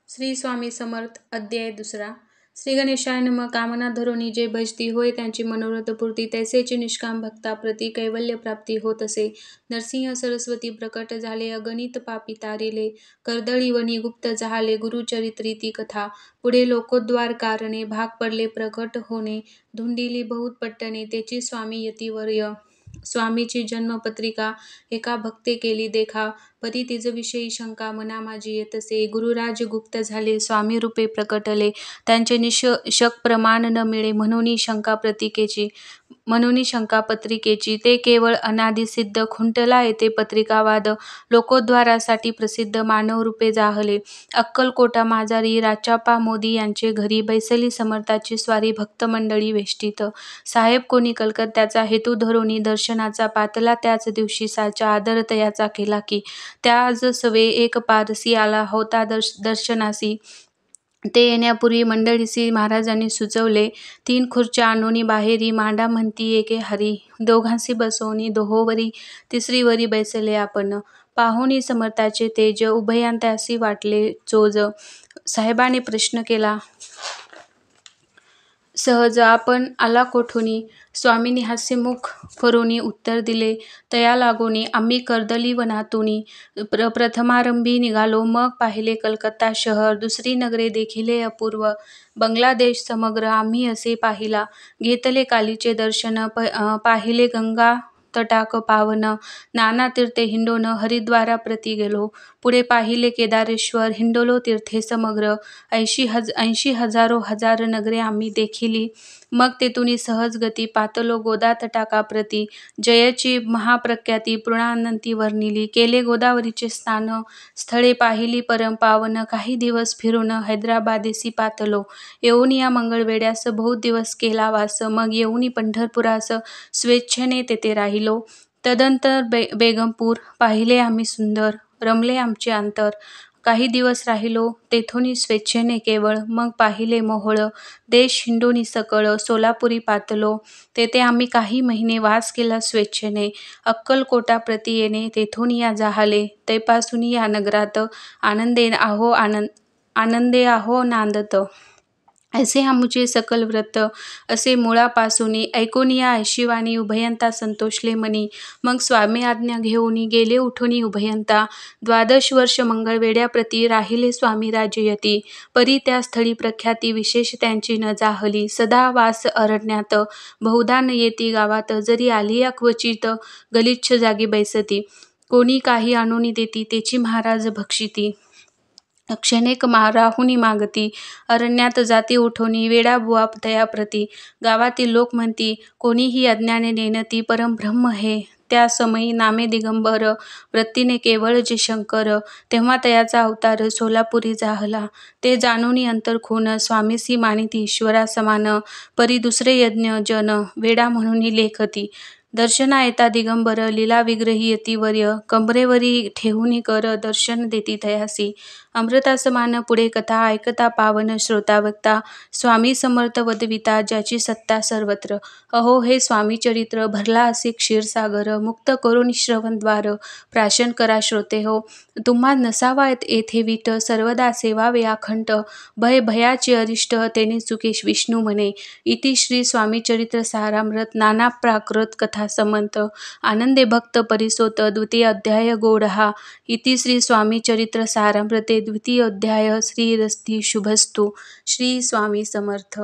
श्री स्वामी समर्थ अध्याय दुसरा. श्री गणेशाय नमः. कामना धरोनी जे भजती होय त्यांची मनोरथ पूर्ती, तैसेची निष्काम भक्ता प्रति कैवल्य प्राप्ती होत असे. नरसिंह सरस्वती प्रकट झाले, अगणित पापी तारिले, कर्दळी वनी गुप्त जहाले, गुरुचरित्री ती कथा. पुढे लोकोद्वार कारणे, भाग पडले प्रकट होणे, धुंडिली बहुत पट्टणे, तेची स्वामी यतिवर्य. स्वामीची जन्मपत्रिका एका भक्ते केली देखा, परी तिज विषयी शंका मना माझी येतसे. गुरुराज गुप्त झाले, स्वामी रूपे प्रकटले, त्यांचे निशक प्रमाण न मिळे, म्हणून शंका पत्रिकेची. ते केवळ अनादिसिद्ध, खुंटला येथे पत्रिकावाद, लोकोद्वारासाठी प्रसिद्ध मानव रूपे जाहले. अक्कलकोटा माजारी राचापा मोदी यांचे घरी, बैसली समर्थाची स्वारी भक्तमंडळी वेष्टीत. साहेब कोणी कलकत्त्याचा हेतू धरोनी, दर्शनाचा पातला त्याच दिवशी साचा. आदर तयाचा केला की, त्याज सवे एक पारसी आला होता दर्शनासी. ते येण्यापूर्वी मंडळीसी महाराजांनी सुचवले, 3 खुर्च्या आणोनी बाहेरी, मांडा म्हणती एके हारी. दोघांसी बसवनी दोहोवरी, तिसरीवरी बैसले आपण. पाहोनी समर्थाचे तेज, उभयांत्यासी वाटले चोज. साहेबाने प्रश्न केला सहज, आपण आला कोठुनी? स्वामींनी हास्यमुख करोनी उत्तर दिले, तया लागोनी आम्ही कर्दली वनातुनी. प्रथमारंभी निघालो, मग पाहिले कलकत्ता शहर. दुसरी नगरे देखिले अपूर्व, बंगलादेश समग्र आम्ही असे पाहिला. घेतले कालीचे दर्शन, पाहिले गंगा तटाक पावन. नाना तीर्थे हिंडोन हरिद्वारा प्रति गेलो. पुढे पाहिले केदारेश्वर, हिंडलो तीर्थे समग्र. 80 हजारो हजार नगरे आम्ही देखिली. मग तेथुनी सहज गती पातलो गोदा तटाकाप्रती. जयची महाप्रख्याती पुराणांती वर्णिली. केले गोदावरीचे स्नान, स्थळे पाहिली परम पावन. काही दिवस फिरून हैदराबादेसी पातलो. येऊनी या मंगळवेढ्यास बहुत दिवस केला वास. मग येऊनी पंढरपुरास स्वेच्छेने तेथे राहिलो. तदंतर बेगमपूर पाहिले आम्ही सुंदर, रमले आमचे अंतर. काही दिवस राहिलो तेथोनी स्वेच्छेने केवळ. मग पाहिले मोहोळ देश हिंडोनी सकळ. सोलापुरी पातलो, तेथे आम्ही काही महिने वास केला स्वेच्छेने. अक्कलकोटा प्रति येणे, तेथोनी या जाहले. तैपासूनी या नगरात आनंदे आहो नांदत. ऐसे आमुचे सकल व्रत. असे मुळापासूनी ऐकोनिया ऐशिवानी, उभयंता संतोषले मनी. मग स्वामी आज्ञा घेऊनी गेले उठूनी उभयंता. 12 वर्ष मंगळवेढ्याप्रती राहिले स्वामी राजयती. परी त्या स्थळी प्रख्याती विशेष त्यांची न जाहली. सदा वास अरण्यात, बहुधा न येती गावात. जरी आलिया क्वचित, गलिच्छ जागी बैसती. कोणी काही आणूनी देती, तेची महाराज भक्षिती. क्षणेक राहुनी मागती. अरण्यात जाती उठोनी, वेडा बुवा तयाप्रती. गावातील लोक म्हणती, कोणीही अज्ञाने नेणती. परमब्रह्म हे त्या समयी नामे दिगंबर, वृत्तीने केवळ जे शंकर. तेव्हा तयाचा अवतार सोलापुरी जाहला. ते जाणूनी अंतरखून, स्वामीसी मानिती ईश्वरा समान. परी दुसरे यज्ञ जन, वेडा म्हणून लेखती. दर्शना येता दिगंबर, लीला विग्रही यतिवर्य. कंबरेवरी ठेवूनी कर, दर्शन देती तयासी. अमृतासमान पुढे कथा, ऐकता पावन श्रोता वक्ता. स्वामी समर्थ वदविता, ज्याची सत्ता सर्वत्र. अहो हे स्वामी चरित्र, भरला असे क्षीरसागर. मुक्त करून श्रवणद्वार, प्राशन करा श्रोते हो. तुम्हा नसावा येथे वीट, सर्वदा सेवावे अखंड. भयाचे अरिष्ट, तेने चुके विष्णू म्हणे. इति श्री स्वामी चरित्र सारामृत, नाना प्राकृत कथा समंत. आनंदे भक्त परिसोत, द्वितीय अध्याय गौडहा. इति श्री स्वामी चरित्र सारामृते द्वितीय अध्याय. श्रीरस्ती शुभस्तु. श्री स्वामी समर्थ.